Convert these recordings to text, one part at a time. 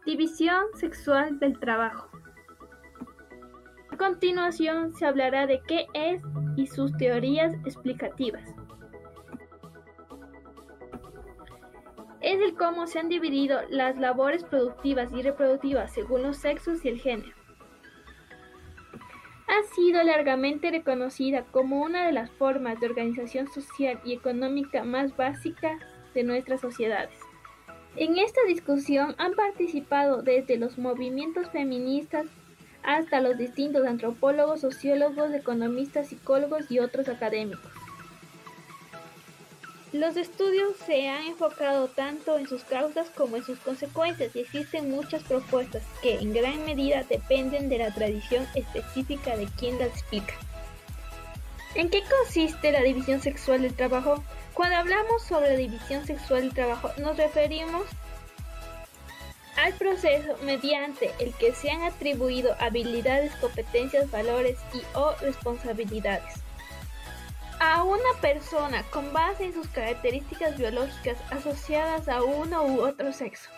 División sexual del trabajo. A continuación se hablará de qué es y sus teorías explicativas. Es el cómo se han dividido las labores productivas y reproductivas según los sexos y el género. Ha sido largamente reconocida como una de las formas de organización social y económica más básicas de nuestras sociedades. En esta discusión han participado desde los movimientos feministas hasta los distintos antropólogos, sociólogos, economistas, psicólogos y otros académicos. Los estudios se han enfocado tanto en sus causas como en sus consecuencias y existen muchas propuestas que en gran medida dependen de la tradición específica de quien las explica. ¿En qué consiste la división sexual del trabajo? Cuando hablamos sobre la división sexual del trabajo nos referimos al proceso mediante el que se han atribuido habilidades, competencias, valores o responsabilidades a una persona con base en sus características biológicas asociadas a uno u otro sexo.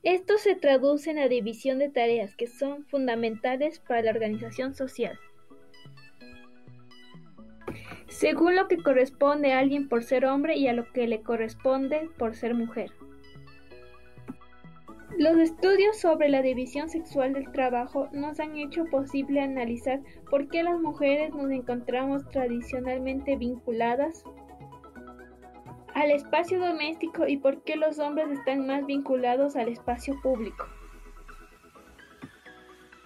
Esto se traduce en la división de tareas que son fundamentales para la organización social, según lo que corresponde a alguien por ser hombre y a lo que le corresponde por ser mujer. Los estudios sobre la división sexual del trabajo nos han hecho posible analizar por qué las mujeres nos encontramos tradicionalmente vinculadas al espacio doméstico y por qué los hombres están más vinculados al espacio público,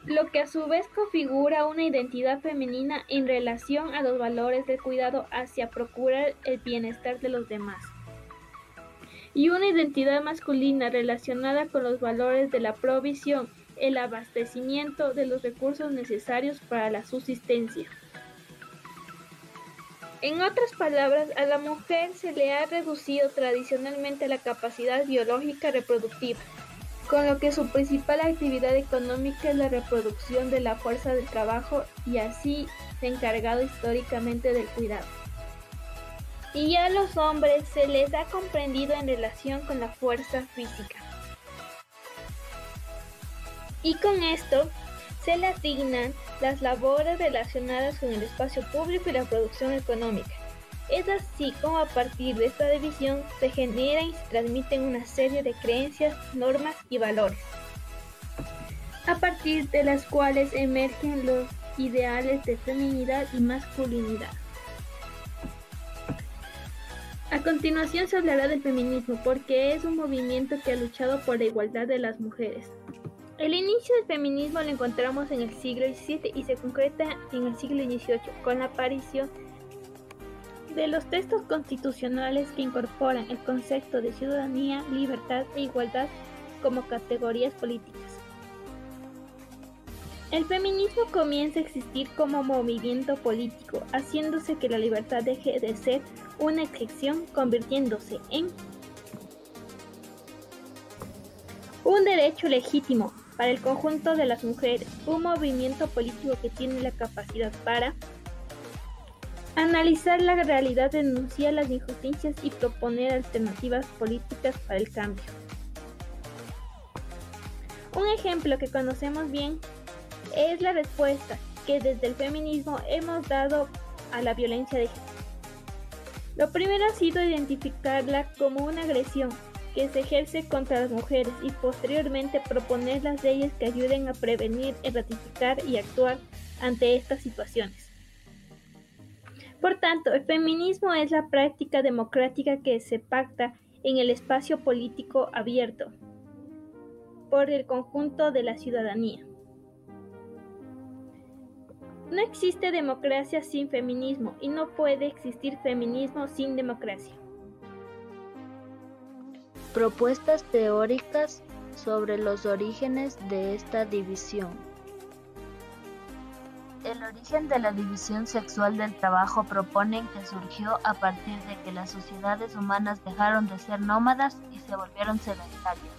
lo que a su vez configura una identidad femenina en relación a los valores del cuidado hacia procurar el bienestar de los demás, y una identidad masculina relacionada con los valores de la provisión, el abastecimiento de los recursos necesarios para la subsistencia. En otras palabras, a la mujer se le ha reducido tradicionalmente la capacidad biológica reproductiva, con lo que su principal actividad económica es la reproducción de la fuerza del trabajo y así se ha encargado históricamente del cuidado. Y a los hombres se les ha comprendido en relación con la fuerza física. Y con esto se le asignan las labores relacionadas con el espacio público y la producción económica. Es así como a partir de esta división se generan y se transmiten una serie de creencias, normas y valores, a partir de las cuales emergen los ideales de feminidad y masculinidad. A continuación se hablará del feminismo, porque es un movimiento que ha luchado por la igualdad de las mujeres. El inicio del feminismo lo encontramos en el siglo XVII y se concreta en el siglo XVIII, con la aparición de los textos constitucionales que incorporan el concepto de ciudadanía, libertad e igualdad como categorías políticas. El feminismo comienza a existir como movimiento político, haciéndose que la libertad deje de ser una excepción, convirtiéndose en un derecho legítimo para el conjunto de las mujeres, un movimiento político que tiene la capacidad para analizar la realidad, denunciar las injusticias y proponer alternativas políticas para el cambio. Un ejemplo que conocemos bien es la respuesta que desde el feminismo hemos dado a la violencia de género. Lo primero ha sido identificarla como una agresión que se ejerce contra las mujeres y posteriormente proponer las leyes que ayuden a prevenir, erradicar y actuar ante estas situaciones. Por tanto, el feminismo es la práctica democrática que se pacta en el espacio político abierto por el conjunto de la ciudadanía. No existe democracia sin feminismo y no puede existir feminismo sin democracia. Propuestas teóricas sobre los orígenes de esta división. El origen de la división sexual del trabajo proponen que surgió a partir de que las sociedades humanas dejaron de ser nómadas y se volvieron sedentarias.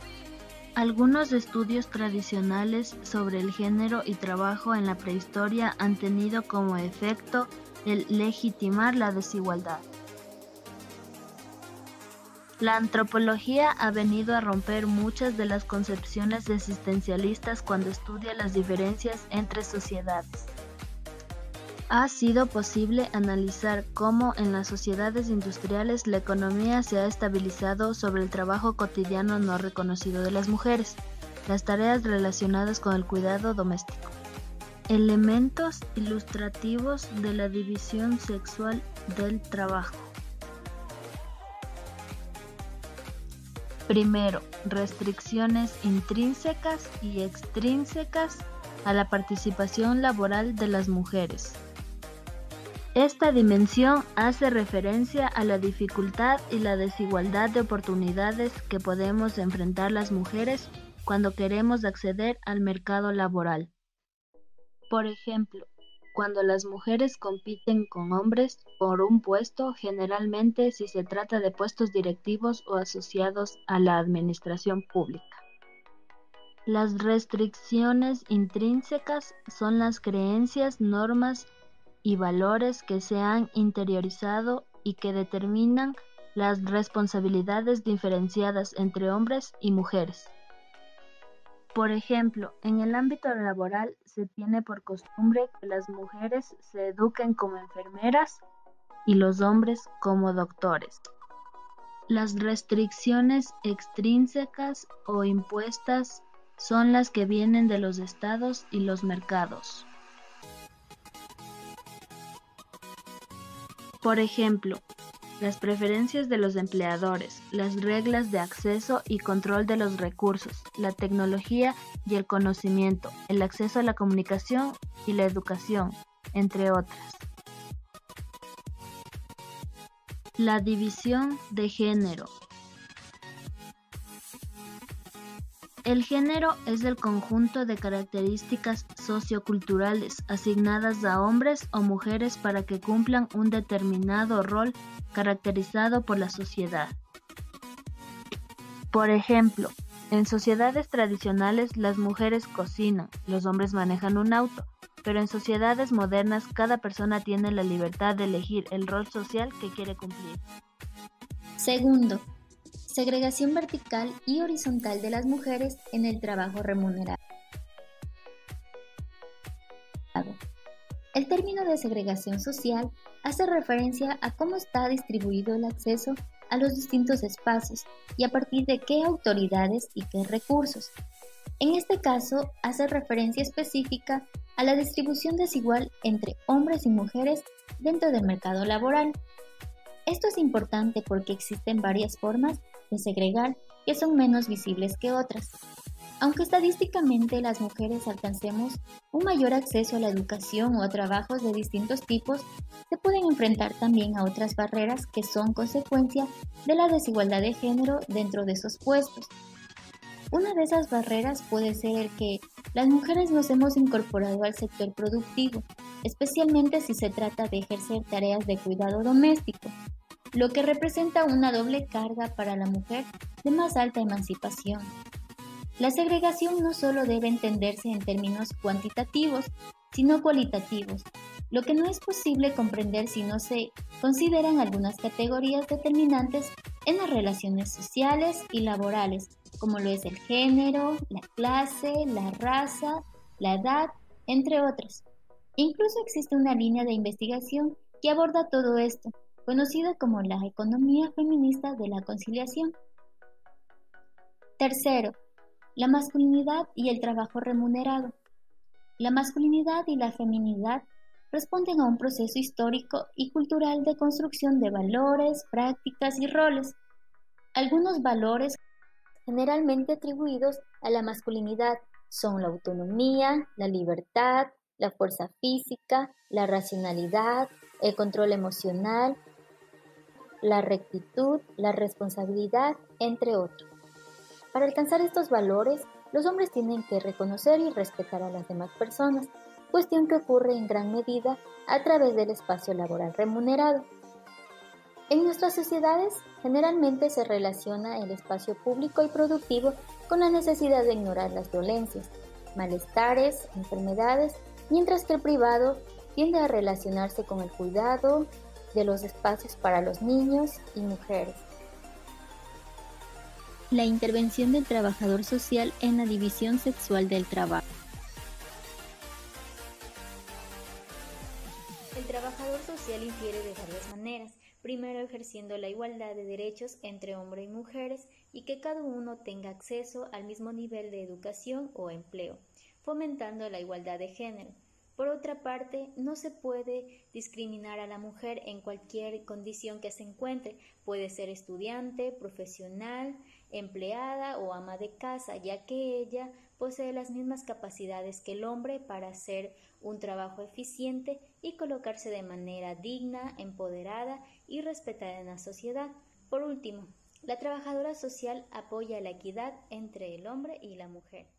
Algunos estudios tradicionales sobre el género y trabajo en la prehistoria han tenido como efecto el legitimar la desigualdad. La antropología ha venido a romper muchas de las concepciones existencialistas cuando estudia las diferencias entre sociedades. Ha sido posible analizar cómo en las sociedades industriales la economía se ha estabilizado sobre el trabajo cotidiano no reconocido de las mujeres, las tareas relacionadas con el cuidado doméstico. Elementos ilustrativos de la división sexual del trabajo. Primero, restricciones intrínsecas y extrínsecas a la participación laboral de las mujeres. Esta dimensión hace referencia a la dificultad y la desigualdad de oportunidades que podemos enfrentar las mujeres cuando queremos acceder al mercado laboral. Por ejemplo, cuando las mujeres compiten con hombres por un puesto, generalmente si se trata de puestos directivos o asociados a la administración pública. Las restricciones intrínsecas son las creencias, normas y valores que se han interiorizado y que determinan las responsabilidades diferenciadas entre hombres y mujeres. Por ejemplo, en el ámbito laboral se tiene por costumbre que las mujeres se eduquen como enfermeras y los hombres como doctores. Las restricciones extrínsecas o impuestas son las que vienen de los estados y los mercados. Por ejemplo, las preferencias de los empleadores, las reglas de acceso y control de los recursos, la tecnología y el conocimiento, el acceso a la comunicación y la educación, entre otras. La división de género. El género es el conjunto de características socioculturales asignadas a hombres o mujeres para que cumplan un determinado rol caracterizado por la sociedad. Por ejemplo, en sociedades tradicionales las mujeres cocinan, los hombres manejan un auto, pero en sociedades modernas cada persona tiene la libertad de elegir el rol social que quiere cumplir. Segundo, segregación vertical y horizontal de las mujeres en el trabajo remunerado. El término de segregación social hace referencia a cómo está distribuido el acceso a los distintos espacios y a partir de qué autoridades y qué recursos. En este caso, hace referencia específica a la distribución desigual entre hombres y mujeres dentro del mercado laboral. Esto es importante porque existen varias formas de segregar que son menos visibles que otras. Aunque estadísticamente las mujeres alcancemos un mayor acceso a la educación o a trabajos de distintos tipos, se pueden enfrentar también a otras barreras que son consecuencia de la desigualdad de género dentro de esos puestos. Una de esas barreras puede ser el que las mujeres nos hemos incorporado al sector productivo, especialmente si se trata de ejercer tareas de cuidado doméstico, lo que representa una doble carga para la mujer de más alta emancipación. La segregación no solo debe entenderse en términos cuantitativos, sino cualitativos, lo que no es posible comprender si no se consideran algunas categorías determinantes en las relaciones sociales y laborales, como lo es el género, la clase, la raza, la edad, entre otras. Incluso existe una línea de investigación que aborda todo esto, conocida como la economía feminista de la conciliación. Tercero, la masculinidad y el trabajo remunerado. La masculinidad y la feminidad responden a un proceso histórico y cultural de construcción de valores, prácticas y roles. Algunos valores generalmente atribuidos a la masculinidad son la autonomía, la libertad, la fuerza física, la racionalidad, el control emocional, la rectitud, la responsabilidad, entre otros. Para alcanzar estos valores, los hombres tienen que reconocer y respetar a las demás personas, cuestión que ocurre en gran medida a través del espacio laboral remunerado. En nuestras sociedades, generalmente se relaciona el espacio público y productivo con la necesidad de ignorar las dolencias, malestares, enfermedades, mientras que el privado tiende a relacionarse con el cuidado de los espacios para los niños y mujeres. La intervención del trabajador social en la división sexual del trabajo. El trabajador social infiere de varias maneras, primero ejerciendo la igualdad de derechos entre hombres y mujeres y que cada uno tenga acceso al mismo nivel de educación o empleo, fomentando la igualdad de género. Por otra parte, no se puede discriminar a la mujer en cualquier condición que se encuentre, puede ser estudiante, profesional, empleada o ama de casa, ya que ella posee las mismas capacidades que el hombre para hacer un trabajo eficiente y colocarse de manera digna, empoderada y respetada en la sociedad. Por último, la trabajadora social apoya la equidad entre el hombre y la mujer.